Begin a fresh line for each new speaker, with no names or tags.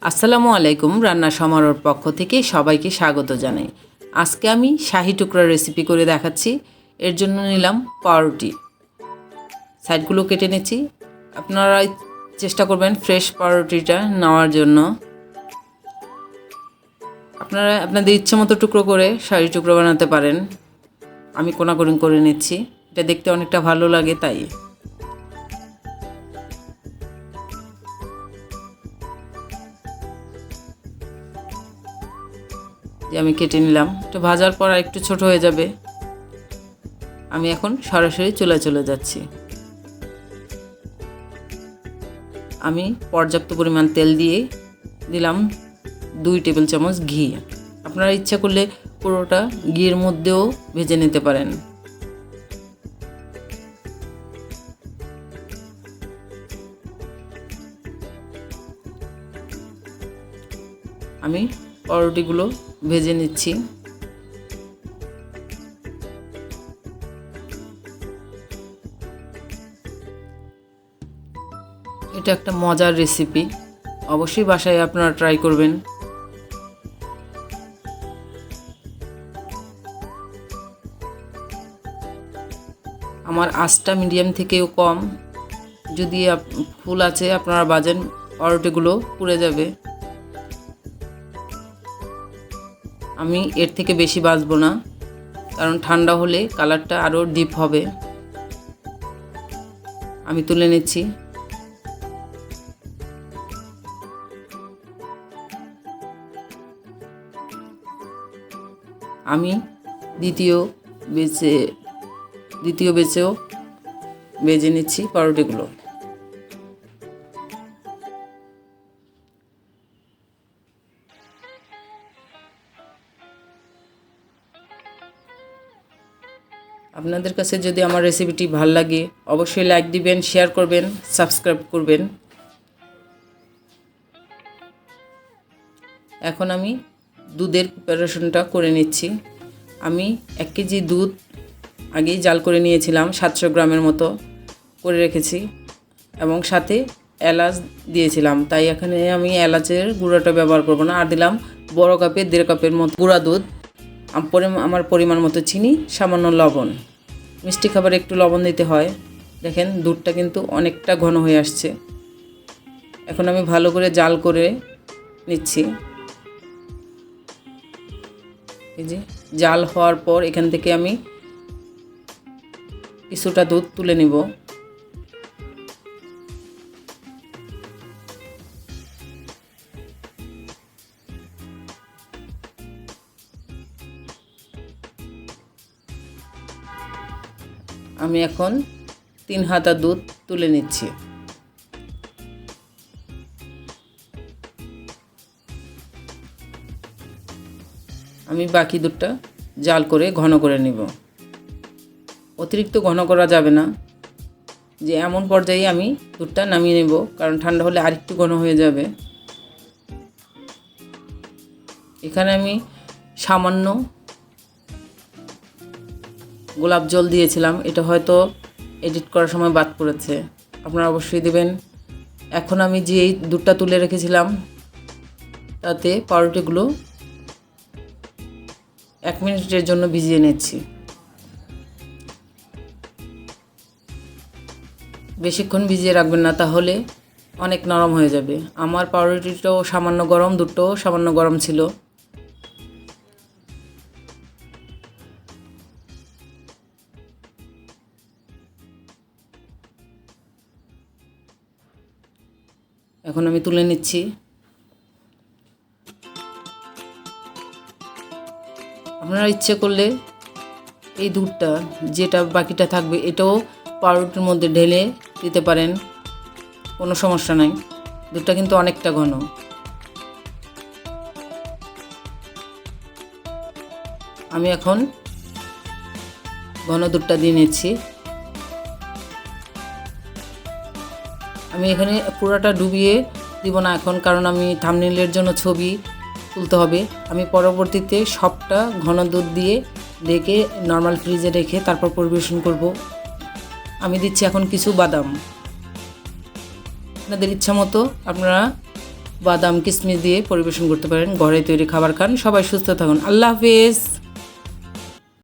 আসসালামু আলাইকুম। রান্না সমারোহর পক্ষ থেকে সবাইকে স্বাগত জানাই। আজকে আমি শাহি টুকরা রেসিপি করে দেখাচ্ছি। এর জন্য নিলাম পাউরুটি, সাইডগুলো কেটে নিচ্ছি। আপনারা চেষ্টা করবেন ফ্রেশ পাউরুটিটা নেওয়ার জন্য। আপনারা আপনাদের ইচ্ছে মতো টুকরো করে শাহি টুকরো বানাতে পারেন। আমি কোনাকুনি করে নিচ্ছি, এটা দেখতে অনেকটা ভালো লাগে তাই। যে আমি কেটে নিলাম, একটু ভাজার পর একটু ছোট হয়ে যাবে। আমি এখন সরাসরি চুলায় চলে যাচ্ছি। আমি পর্যাপ্ত পরিমাণ তেল দিয়ে দিলাম 2 টেবিল চামচ ঘি। আপনারা ইচ্ছা করলে পুরোটা ঘিয়ের মধ্যেও ভেজে নিতে পারেন। আমি পাউরুটিগুলো ভেজে নিচ্ছি। এটা একটা মজার রেসিপি, অবশ্যই বাসায় আপনারা ট্রাই করবেন। আমার আঁচটা মিডিয়াম থেকেও কম, যদি ফুল আছে আপনারা বাজেন পাউরুটিগুলো পুড়ে যাবে। আমি এর থেকে বেশি ভাজবো না, কারণ ঠান্ডা হলে কালারটা আরও ডিপ হবে। আমি তুলে নিচ্ছি। আমি দ্বিতীয় বেচেও ভেজে নিচ্ছি পাউরুটিগুলো। আপনাদের কাছে যদি আমার রেসিপিটি ভালো লাগে অবশ্যই লাইক দিবেন, শেয়ার করবেন, সাবস্ক্রাইব করবেন। এখন আমি দুধের প্রিপারেশনটা করে নিচ্ছি। আমি 1 কেজি দুধ আগেই জাল করে নিয়েছিলাম, 700 গ্রামের মতো করে রেখেছি, এবং সাথে এলাচ দিয়েছিলাম। তাই এখানে আমি এলাচের গুঁড়োটা ব্যবহার করব না। আর দিলাম বড় কাপে 1.5 কাপের মতো গুঁড়া দুধ, আমার পরিমাণ মতো চিনি, সামান্য লবণ। মিষ্টি খাবারে একটু লবণ দিতে হয়। দেখেন দুধটা কিন্তু অনেকটা ঘন হয়ে আসছে। এখন আমি ভালো করে জাল করে নিচ্ছি। এই যে জাল হওয়ার পর এখান থেকে আমি কিছুটা দুধ তুলে নিব। আমি এখন 3 হাতা দুধ তুলে নিচ্ছি। আমি বাকি দুধটা জাল করে ঘন করে নিব। অতিরিক্ত ঘন করা যাবে না, যে এমন পর্যায়ে আমি দুধটা নামিয়ে নেব, কারণ ঠান্ডা হলে আরেকটু ঘন হয়ে যাবে। এখানে আমি সামান্য গোলাপ জল দিয়েছিলাম, এটা হয়তো এডিট করার সময় বাদ পড়েছে, আপনারা অবশ্যই দেবেন। এখন আমি যে দুধটা তুলে রেখেছিলাম তাতে পাউরুটিগুলো 1 মিনিটের জন্য ভিজিয়ে নিচ্ছি। বেশিক্ষণ ভিজিয়ে রাখবেন না, তাহলে অনেক নরম হয়ে যাবে। আমার পাউরুটিটাও সামান্য গরম, দুধটাও সামান্য গরম ছিল। এখন আমি তুলে নিচ্ছি। আপনারা ইচ্ছে করলে এই দুধটা যেটা বাকিটা থাকবে এটাও পাউরুটির মধ্যে ঢেলে দিতে পারেন, কোনো সমস্যা নাই। দুধটা কিন্তু অনেকটা ঘন। আমি এখন ঘন দুধটা দিয়ে নিচ্ছি। আমি এখানে পুরোটা ডুবিয়ে দিব না এখন, কারণ আমি থাম্বনেইলের জন্য ছবি তুলতে হবে। আমি পরবর্তীতে সবটা ঘন দুধ দিয়ে ঢেকে নর্মাল ফ্রিজে রেখে তারপর পরিবেশন করব। আমি দিচ্ছি এখন কিছু বাদাম। আপনাদের ইচ্ছা মতো আপনারা বাদাম কিশমিশ দিয়ে পরিবেশন করতে পারেন। ঘরে তৈরি খাবার খান, সবাই সুস্থ থাকুন। আল্লাহ হাফেজ।